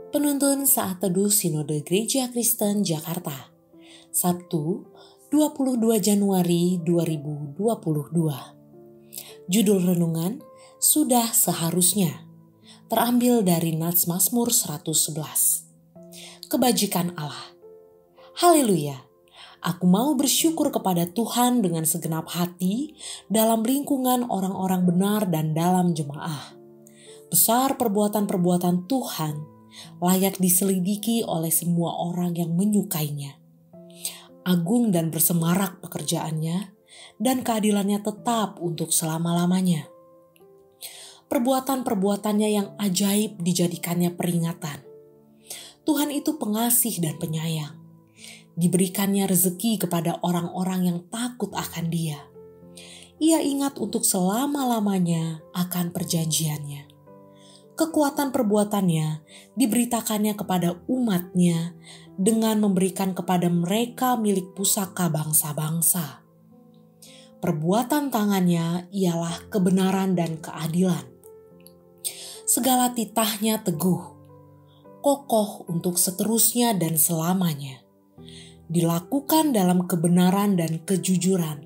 Penuntun Saat Teduh Sinode Gereja Kristen Jakarta, Sabtu 22 Januari 2022. Judul renungan, Sudah Seharusnya, terambil dari Nats Mazmur 111. Kebajikan Allah. Haleluya! Aku mau bersyukur kepada Tuhan dengan segenap hati dalam lingkungan orang-orang benar dan dalam jemaah. Besar perbuatan-perbuatan Tuhan, layak diselidiki oleh semua orang yang menyukainya. Agung dan bersemarak pekerjaannya, dan keadilannya tetap untuk selama-lamanya. Perbuatan-perbuatannya yang ajaib dijadikannya peringatan. Tuhan itu pengasih dan penyayang. Diberikannya rezeki kepada orang-orang yang takut akan Dia. Ia ingat untuk selama-lamanya akan perjanjiannya. Kekuatan perbuatannya diberitakannya kepada umatnya dengan memberikan kepada mereka milik pusaka bangsa-bangsa. Perbuatan tangannya ialah kebenaran dan keadilan. Segala titahnya teguh, kokoh untuk seterusnya dan selamanya. Dilakukan dalam kebenaran dan kejujuran.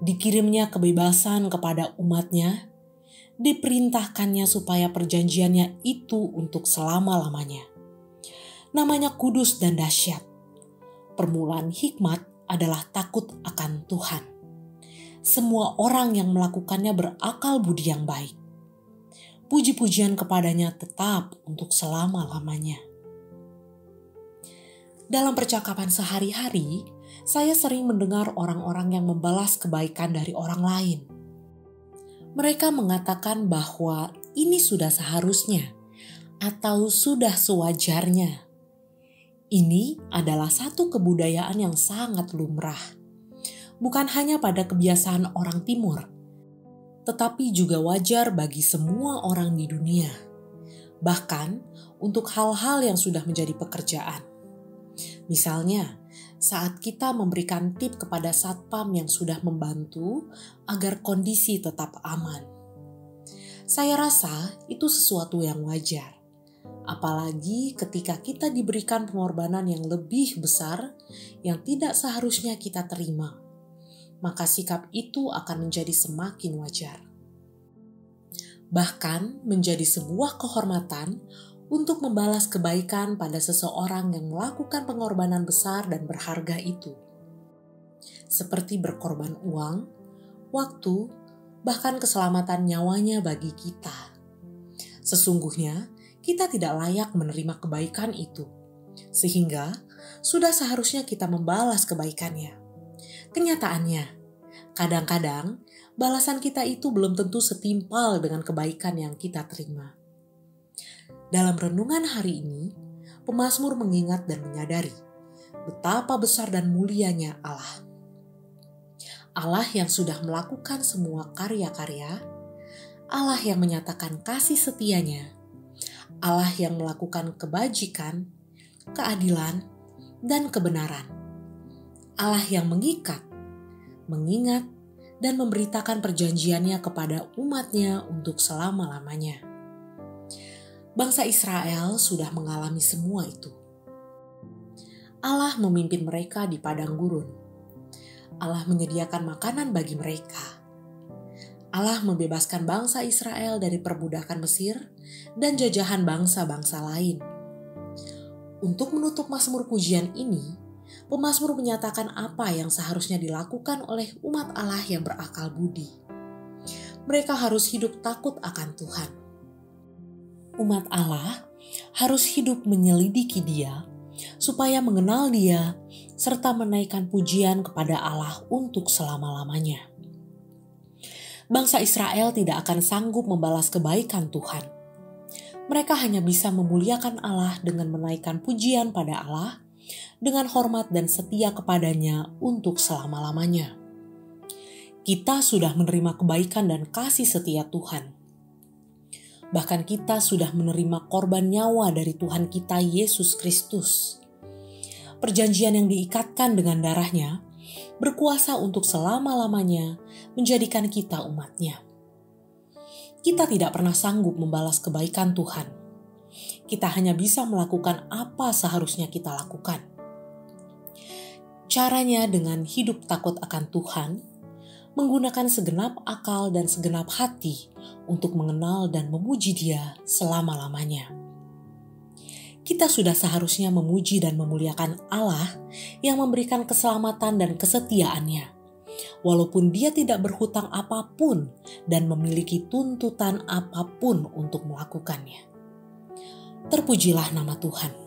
Dikirimnya kebebasan kepada umatnya, diperintahkannya supaya perjanjiannya itu untuk selama-lamanya. Namanya kudus dan dahsyat. Permulaan hikmat adalah takut akan Tuhan. Semua orang yang melakukannya berakal budi yang baik. Puji-pujian kepadanya tetap untuk selama-lamanya. Dalam percakapan sehari-hari, saya sering mendengar orang-orang yang membalas kebaikan dari orang lain. Mereka mengatakan bahwa ini sudah seharusnya atau sudah sewajarnya. Ini adalah satu kebudayaan yang sangat lumrah. Bukan hanya pada kebiasaan orang Timur, tetapi juga wajar bagi semua orang di dunia. Bahkan untuk hal-hal yang sudah menjadi pekerjaan. Misalnya, saat kita memberikan tip kepada satpam yang sudah membantu agar kondisi tetap aman. Saya rasa itu sesuatu yang wajar. Apalagi ketika kita diberikan pengorbanan yang lebih besar yang tidak seharusnya kita terima. Maka sikap itu akan menjadi semakin wajar. Bahkan menjadi sebuah kehormatan untuk membalas kebaikan pada seseorang yang melakukan pengorbanan besar dan berharga itu. Seperti berkorban uang, waktu, bahkan keselamatan nyawanya bagi kita. Sesungguhnya, kita tidak layak menerima kebaikan itu. Sehingga, sudah seharusnya kita membalas kebaikannya. Kenyataannya, kadang-kadang balasan kita itu belum tentu setimpal dengan kebaikan yang kita terima. Dalam renungan hari ini, pemazmur mengingat dan menyadari betapa besar dan mulianya Allah. Allah yang sudah melakukan semua karya-karya, Allah yang menyatakan kasih setianya, Allah yang melakukan kebajikan, keadilan, dan kebenaran. Allah yang mengikat, mengingat, dan memberitakan perjanjiannya kepada umatnya untuk selama-lamanya. Bangsa Israel sudah mengalami semua itu. Allah memimpin mereka di padang gurun. Allah menyediakan makanan bagi mereka. Allah membebaskan bangsa Israel dari perbudakan Mesir dan jajahan bangsa-bangsa lain. Untuk menutup mazmur pujian ini, pemazmur menyatakan apa yang seharusnya dilakukan oleh umat Allah yang berakal budi. Mereka harus hidup takut akan Tuhan. Umat Allah harus hidup menyelidiki Dia, supaya mengenal Dia, serta menaikkan pujian kepada Allah untuk selama-lamanya. Bangsa Israel tidak akan sanggup membalas kebaikan Tuhan. Mereka hanya bisa memuliakan Allah dengan menaikkan pujian pada Allah, dengan hormat dan setia kepadanya untuk selama-lamanya. Kita sudah menerima kebaikan dan kasih setia Tuhan. Bahkan kita sudah menerima korban nyawa dari Tuhan kita Yesus Kristus. Perjanjian yang diikatkan dengan darahnya berkuasa untuk selama-lamanya menjadikan kita umat-Nya. Kita tidak pernah sanggup membalas kebaikan Tuhan. Kita hanya bisa melakukan apa seharusnya kita lakukan. Caranya dengan hidup takut akan Tuhan, menggunakan segenap akal dan segenap hati untuk mengenal dan memuji Dia selama-lamanya. Kita sudah seharusnya memuji dan memuliakan Allah yang memberikan keselamatan dan kesetiaan-Nya, walaupun Dia tidak berhutang apapun dan memiliki tuntutan apapun untuk melakukannya. Terpujilah nama Tuhan.